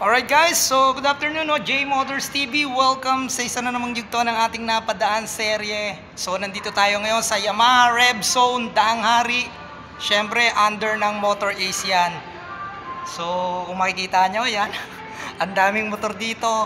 Alright guys, so good afternoon, no? J Motors TV. Welcome sa isa na namang yugto ng ating napadaan serye. So nandito tayo ngayon sa Yamaha Rev Zone, Daang Hari. Syempre under ng Motor Ace yan. So kung makikita nyo yan, ang daming motor dito.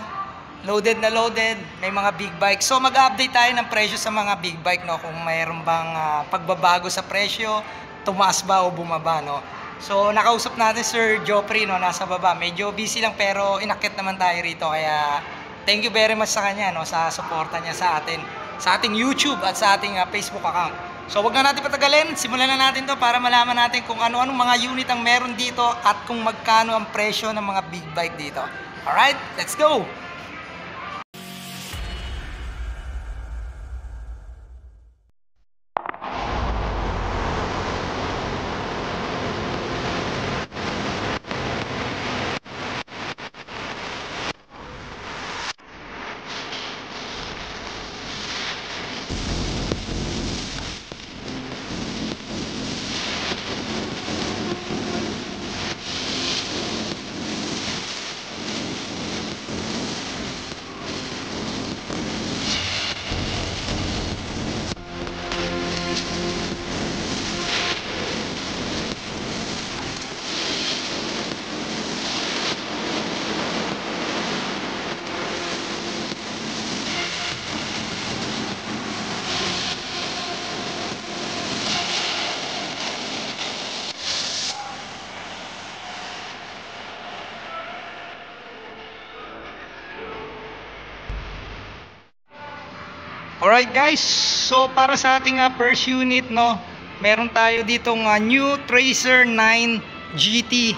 Loaded na loaded, may mga big bike. So mag-update tayo ng presyo sa mga big bike, no? Kung mayroon bang pagbabago sa presyo, tumaas ba o bumaba, no? So nakausap natin Sir Joffrey, no, nasa baba. Medyo busy lang pero inakit naman tayo rito. Kaya thank you very much sa kanya, no, sa suporta niya sa atin, sa ating YouTube at sa ating Facebook account. So wag na natin patagalin, simulan na natin to para malaman natin kung ano-anong mga unit ang meron dito at kung magkano ang presyo ng mga big bike dito. Alright, let's go! Alright guys, so para sa ating first unit, no, meron tayo ditong new Tracer 9 GT.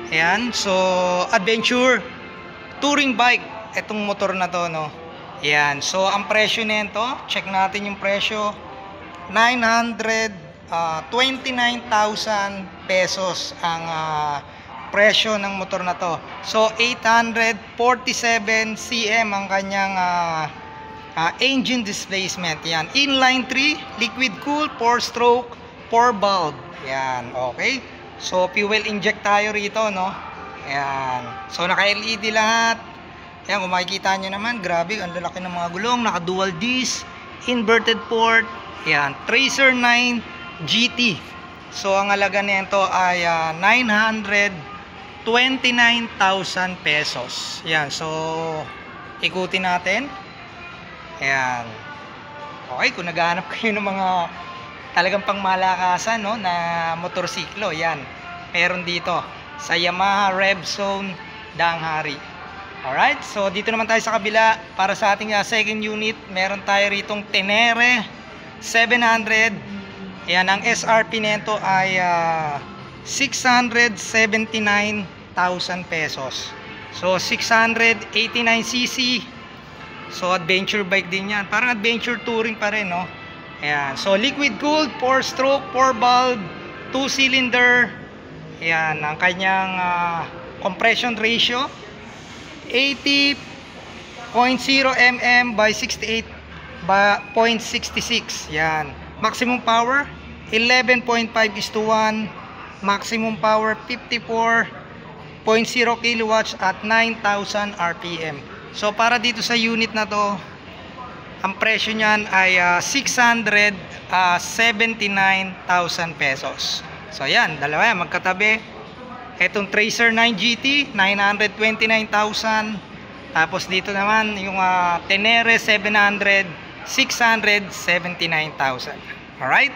Ayan, so adventure touring bike itong motor na to, no. Ayan, so ang presyo nito, check natin yung presyo, 929,000 pesos ang presyo ng motor na to. So 847 cm ang kanyang engine displacement. Yan, inline 3, liquid cool, 4 stroke, 4 valve. Yan, okay. So fuel inject tayo rito, no. Yan, so naka LED lahat. Yan, kung makikita nyo naman, grabe, ang lalaki ng mga gulong, naka dual disc, inverted port. Yan, Tracer 9 GT. So ang halaga nito ay 929,000 pesos. Yan, so ikutin natin. Ayan. Okay, kung naghahanap kayo ng mga talagang pangmalakasan, no, na motorsiklo, yan, meron dito sa Yamaha Rev Zone, Daang Hari. Alright, so dito naman tayo sa kabila. Para sa ating second unit, meron tayo ritong Tenere 700. Ayan, ang SRP nito ay 679,000 pesos. So 689cc. So adventure bike din yan, parang adventure touring pa rin, no. Ayan, so liquid cooled, 4 stroke, 4 valve, 2 cylinder. Ayan, ang kanyang compression ratio 80.0 mm by 68.66. Yan, maximum power 11.5:1, maximum power 54.0 kilowatts at 9,000 rpm. So para dito sa unit na to, ang presyo niyan ay 679,000 pesos. So ayan, dalawa yan, magkatabi. Etong Tracer 9 GT, 929,000. Tapos dito naman yung Tenere 700, 679,000. Alright?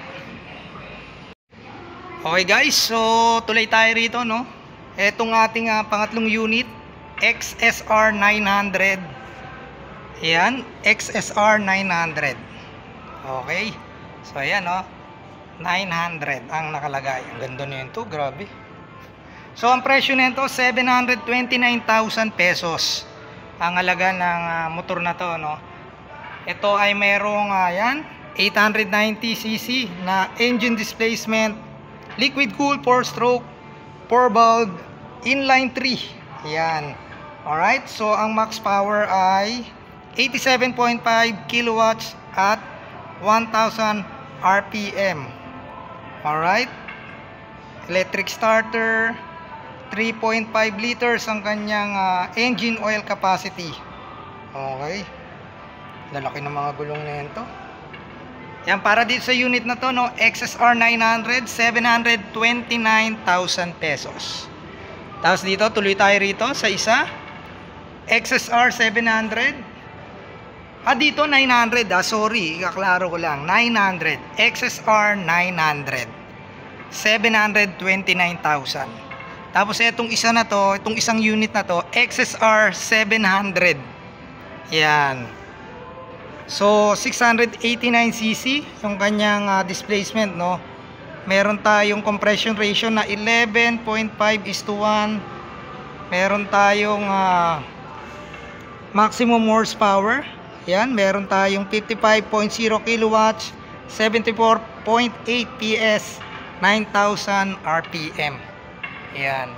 Okay guys, so tuloy tayo rito, no. Etong ating pangatlong unit, XSR 900. Ayan, XSR 900. Okay, so ayan, no, 900 ang nakalagay. Ang ganda nyo yun to, grabe. So ang presyo nito 729,000 pesos ang halaga ng motor na to, no. Ito ay merong ayan, 890cc na engine displacement, liquid cool, 4 stroke, 4 valve, inline 3. Ayan. Alright, so ang max power ay 87.5 kilowatts at 1,000 RPM. Alright, electric starter, 3.5 liters ang kanyang engine oil capacity. Okay. Lalaki ng mga gulong na ito. Yan, para dito sa unit na to, no, XSR 900, 729,000 pesos. Tapos dito, tuloy tayo rito sa isa. XSR 700. Dito 900, sorry, ikaklaro ko lang. 900, XSR 900. 729,000. Tapos itong isa na to, itong isang unit na to, XSR 700. Yan. So 689cc yung kanyang displacement, no. Meron tayong compression ratio na 11.5:1. Meron tayong maximum horsepower. Yan, meron tayong 55.0 kilowatts, 74.8 PS, 9,000 RPM. Yan.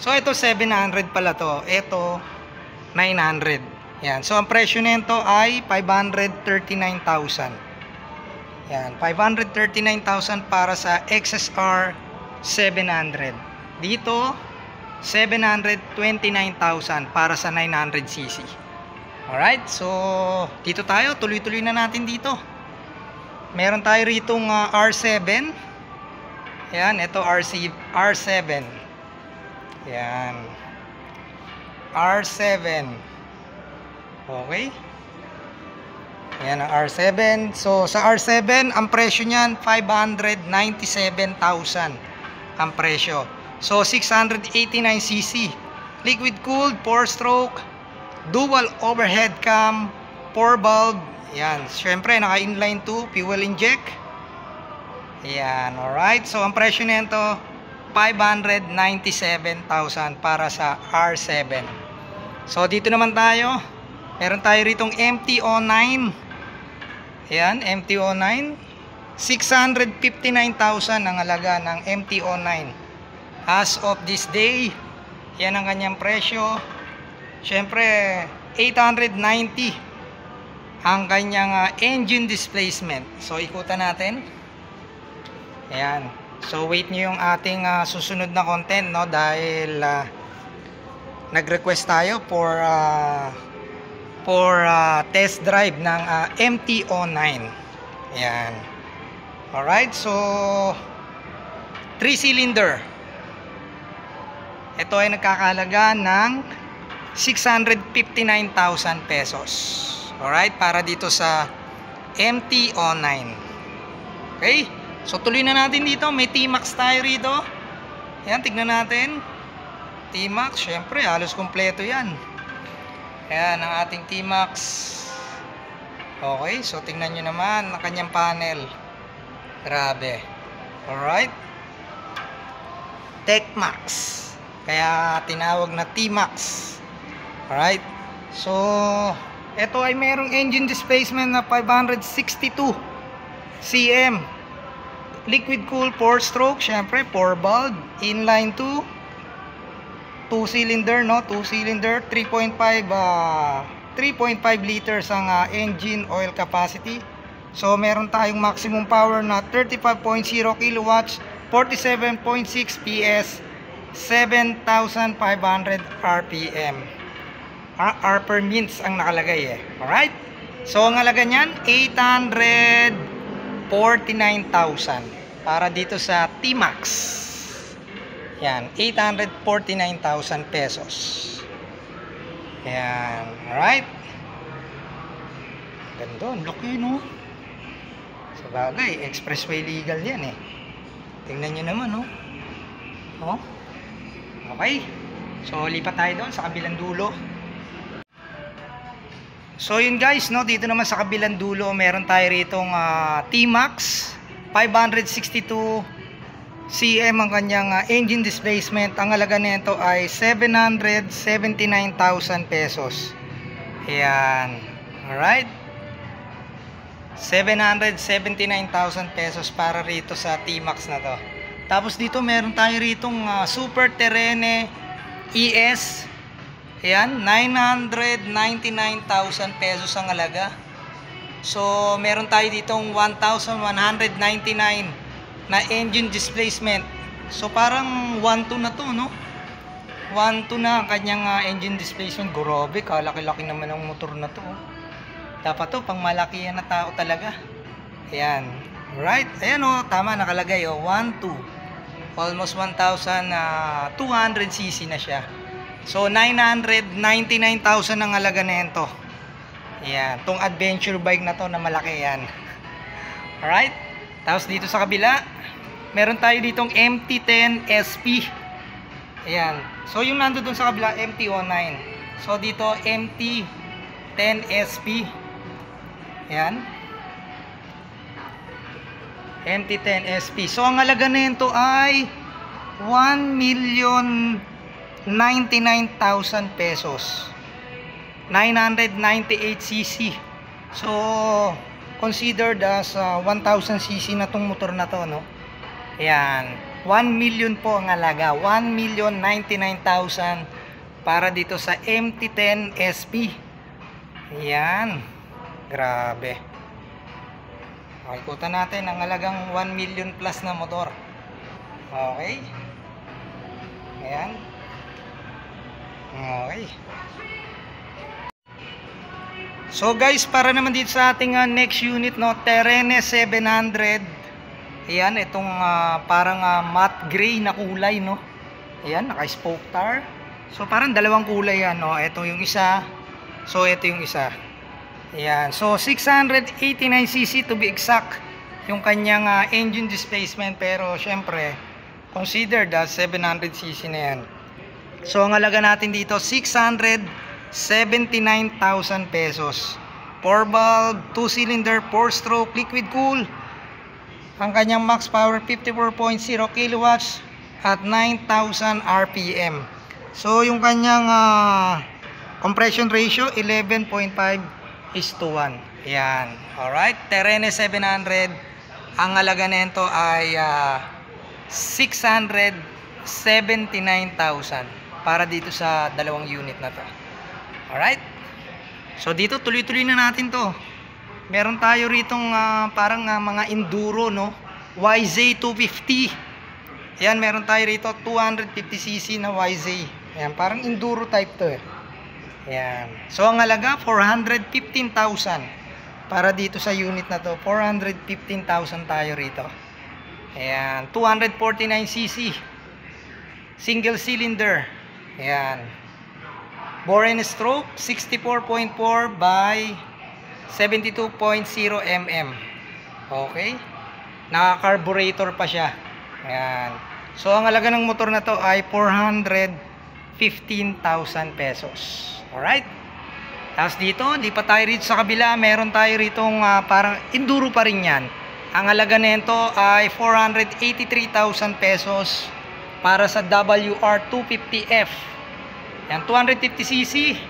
So ito 700 pala to. Ito 900. Yan. So ang presyo nito ay 539,000. Yan, 539,000 para sa XSR 700. Dito 729,000 para sa 900cc. Alright, so dito tayo, tuloy-tuloy na natin dito. Meron tayo ritong R7. Yan, ito R7. Yan, R7. Okay. Yan ang R7. So sa R7, ang presyo niyan 597,000 ang presyo. So 689cc, liquid cooled, 4-stroke, dual overhead cam, 4 bulb. Yan, syempre naka inline 2, fuel inject. Yan, alright. So ang presyo nito 597,000 para sa R7. So dito naman tayo, meron tayo ritong MT-09. Yan, MT-09, 659,000 ang halaga ng MT-09 as of this day. Yan ang kanyang presyo. Syempre 890 ang kanyang engine displacement. So ikutan natin. Ayan. So wait nyo yung ating susunod na content, no, dahil nag-request tayo for test drive ng MT-09. Ayan. Alright, so 3-cylinder. Ito ay nagkakalaga ng 659,000 pesos. Alright, para dito sa MT-09. Okay, so tuloy na natin dito. May T-Max tayo rito. Ayan, tignan natin. T-Max, syempre halos kompleto yan. Ayan ang ating T-Max. Okay, so tingnan nyo naman ang kanyang panel. Grabe. Alright, Tech-Max, kaya tinawag na T-Max. Alright, so ito ay merong engine displacement na 562 cm, liquid cool, 4-stroke, syempre 4 bulb, inline 2, 2-cylinder, no, 2-cylinder, 3.5 liters ang engine oil capacity. So meron tayong maximum power na 35.0 kilowatts, 47.6 PS, 7,500 RPM. R per minutes ang nakalagay eh. Alright? So ang halaga niyan 849,000 para dito sa T-Max. Yan, 849,000 pesos. Yan, alright. Ganda, ang laki, no? Sa bagay, expressway legal yan eh. Tingnan nyo naman, no? Oh. Okay. So lipat tayo doon sa kabilang dulo. So yun guys, no, dito naman sa kabilang dulo meron tayo ritong T-Max 562 cm ang kanyang engine displacement. Ang halaga nito ay 779,000 pesos. Ayan. Alright, 779,000 pesos para rito sa T-Max na to. Tapos dito meron tayo ritong Super Terrene ES. Ayan, 999,000 pesos ang halaga. So meron tayo ditong 1,199 na engine displacement. So parang 1.2 na to, no? 1.2 na ang kanyang engine displacement. Grabe, kalaki-laki naman ang motor na to. Dapat to, pang malakihan na tao talaga. Ayan. Right? Ayan o, tama, nakalagay o. 1.2. Almost 1,200cc na siya. So, 999,000 ang halaga na ito. Ayan. Itong adventure bike na to na malaki yan. Alright? Tapos dito sa kabila, meron tayo ditong MT-10 SP. Ayan. So, yung nando dun sa kabila, MT-09. So, dito, MT-10 SP. Ayan. MT-10 SP. So, ang halaga na ito ay 1,099,000 pesos. 998cc. So, considered as 1,000cc na tong motor na to, no? Ayan. 1 million po ang halaga. 1,099,000 para dito sa MT-10 SP. Ayan. Grabe. Okay, ikutan natin ang halagang 1 million plus na motor. Okay. Ayan. Okay. So guys, para naman dito sa ating next unit, no, Terene 700. Ayan, itong parang matte gray na kulay, no. Ayan, naka-spoke tire. So parang dalawang kulay yan, no. Ito yung isa. So ito yung isa. Ayan, so 689cc to be exact yung kanyang engine displacement, pero syempre considered as 700cc na yan. So ang halaga natin dito 679,000 pesos. 4 valve, 2 cylinder, 4 stroke, liquid cool. Ang kanyang max power 54.0 kilowatts at 9,000 RPM. So yung kanyang compression ratio 11.5:1. Yan. Alright. Terene 700. Ang halaga nito ay 679,000 para dito sa dalawang unit na to. Alright. So dito tuloy-tuloy na natin to. Meron tayo ritong parang mga enduro, no. YZ250. Yan, meron tayo rito 250cc na YZ. Yan, parang enduro type to eh. Yan. So ang halaga 415,000 para dito sa unit na to. 415,000 tayo rito. Ayan, 249cc. Single cylinder. Ayan. Bore and stroke 64.4 by 72.0 mm. Okay? Naka-carburetor pa siya. Ayan. So ang halaga ng motor na to ay 415,000 pesos. Alright. Tapos dito, lipat tayo rito sa kabila. Meron tayo ritong parang enduro pa rin yan. Ang halaga nito ay 483,000 pesos para sa WR250F. Yan, 250cc.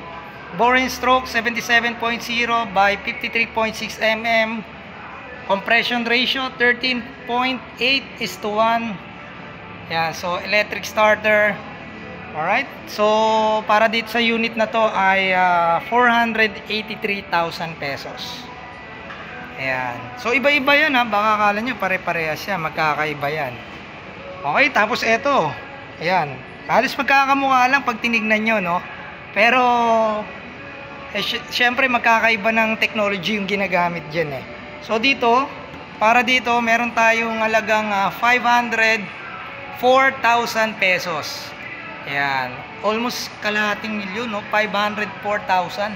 Bore and stroke 77.0 by 53.6 mm. Compression ratio 13.8:1. Yan, so electric starter. Alright, so para dito sa unit na to ay 483,000 pesos. Ayan, so iba-iba yan ha, baka akala nyo pare-parehas siya, magkakaiba yan. Okay, tapos eto, ayan, halos magkakamukha lang pag tinignan nyo, no? Pero syempre magkakaiba ng technology yung ginagamit dyan eh. So dito, para dito meron tayong halagang 504,000 pesos. Ayan, almost kalahating milyon, no? 504,000.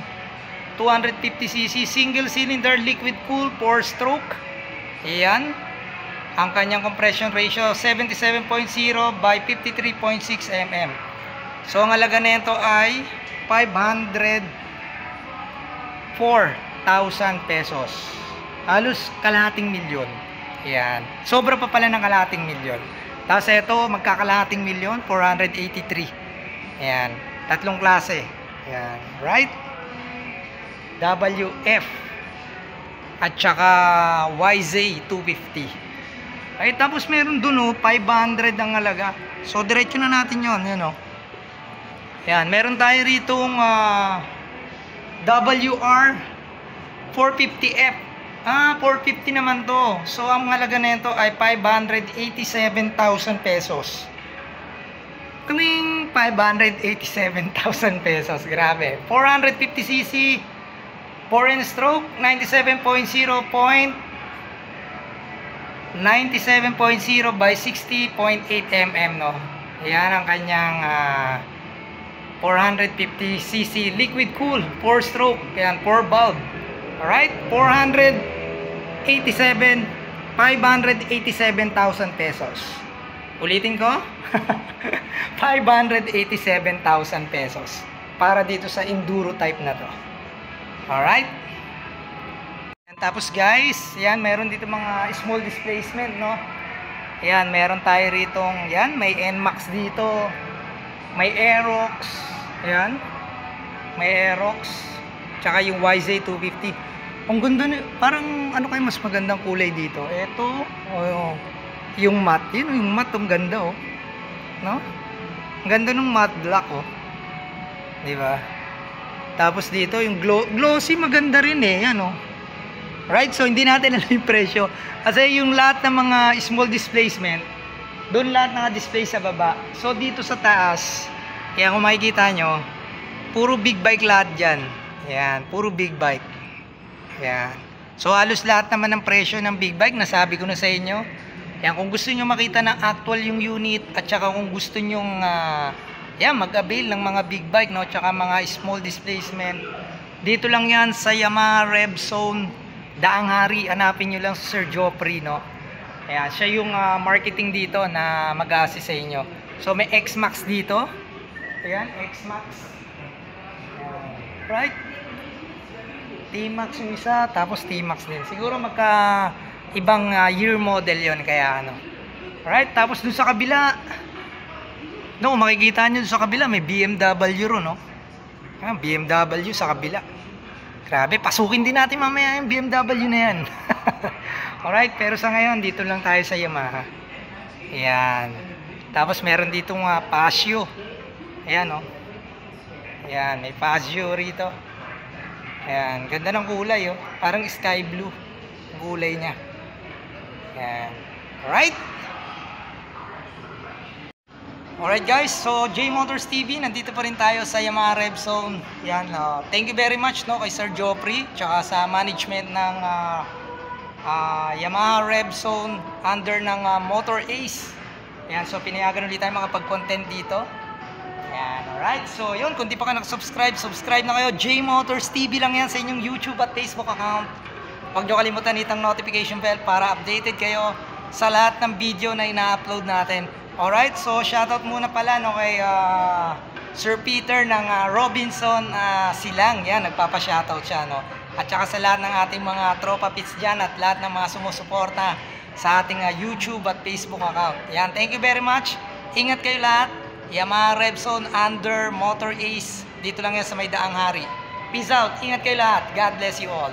250cc single cylinder liquid cool 4 stroke. Ayan. Ang kanyang compression ratio 77.0 by 53.6 mm. So ang halaga nito ay 504,000 pesos. Halos kalahating milyon. Ayan. Sobra pa pala ng kalahating milyon. Tapos ito, magkakalahating milyon, 483. Ayan. Tatlong klase. Ayan. Right? WF. At saka YZ250. Ay, tapos meron dun, oh, 500 ang halaga. So, diretso na natin yun. Yan, oh. Ayan. Meron tayo ritong WR450F. 450 naman to. So ang halaga nito ay 587,000 pesos. Kaming 587,000 pesos. Grabe. 450cc, 4 stroke, 97.0 by 60.8 mm, no? Yan ang kanyang 450cc liquid cool 4 stroke. Yan, 4 valve. Alright, 587,000 pesos. Ulitin ko. 587,000 pesos para dito sa enduro type na to. Alright. Tapos guys, yan, meron dito mga small displacement, no? Yan, meron tayo ritong, yan, may NMAX dito, may Aerox, yan, may Aerox, tsaka yung YZ250. Ang ganda, parang ano kayo mas magandang kulay dito? Ito, oh, yung matte, yun, yung matte, ang ganda, oh, no? Ang ganda ng matte black, oh, di ba? Tapos dito, yung glossy, maganda rin eh, yan, oh. Right, so hindi natin alam yung presyo kasi yung lahat ng mga small displacement doon lahat naka-display sa baba. So dito sa taas, yan kung makikita nyo, puro big bike lahat dyan. Yan, puro big bike. Yan. So halos lahat naman ng presyo ng big bike nasabi ko na sa inyo. Yan, kung gusto nyo makita ng actual yung unit at saka kung gusto nyo yan, mag-avail ng mga big bike, no, tsaka mga small displacement, dito lang yan sa Yamaha Rev Zone Daang Hari. Hanapin nyo lang si Sir Joffrey, no? Ayan, siya yung marketing dito na mag-assist sa inyo. So may X-Max dito. Ayan, X-Max. Right? T-Max yung isa, tapos T-Max din. Siguro magka ibang year model yon, kaya ano. Right? Tapos dun sa kabila, no, makikita nyo dun sa kabila, may BMW ron, no? Ayan, BMW sa kabila. Grabe, pasukin din natin mamaya yung BMW na yan. Alright, pero sa ngayon, dito lang tayo sa Yamaha. Ayan. Tapos meron ditong Pasio. Ayan, oh. Ayan, may Pasio rito. Ayan, ganda ng kulay, oh. Parang sky blue ang kulay niya. Ayan. Alright. Alright guys, so J Motors TV, nandito pa rin tayo sa Yamaha Rev Zone. Yan, thank you very much, no, kay Sir Joffrey tsaka sa management ng Yamaha Rev Zone under ng Motor Ace. Yan, so pinayagan ulit tayo makapag-content dito. Yan, alright. So yun, kung di pa ka nakasubscribe, subscribe na kayo. J Motors TV lang yan sa inyong YouTube at Facebook account. Huwag nyo kalimutan itang notification bell para updated kayo sa lahat ng video na ina-upload natin. Alright, so shoutout muna pala, no, kay Sir Peter ng Robinson Silang. Yan, nagpapa-shoutout siya, no. At saka sa lahat ng ating mga tropa pits dyan at lahat ng mga sumusuporta sa ating YouTube at Facebook account. Yan, thank you very much. Ingat kayo lahat. Yamaha Rev Zone under Motor Ace. Dito lang yan sa may Daang Hari. Peace out. Ingat kayo lahat. God bless you all.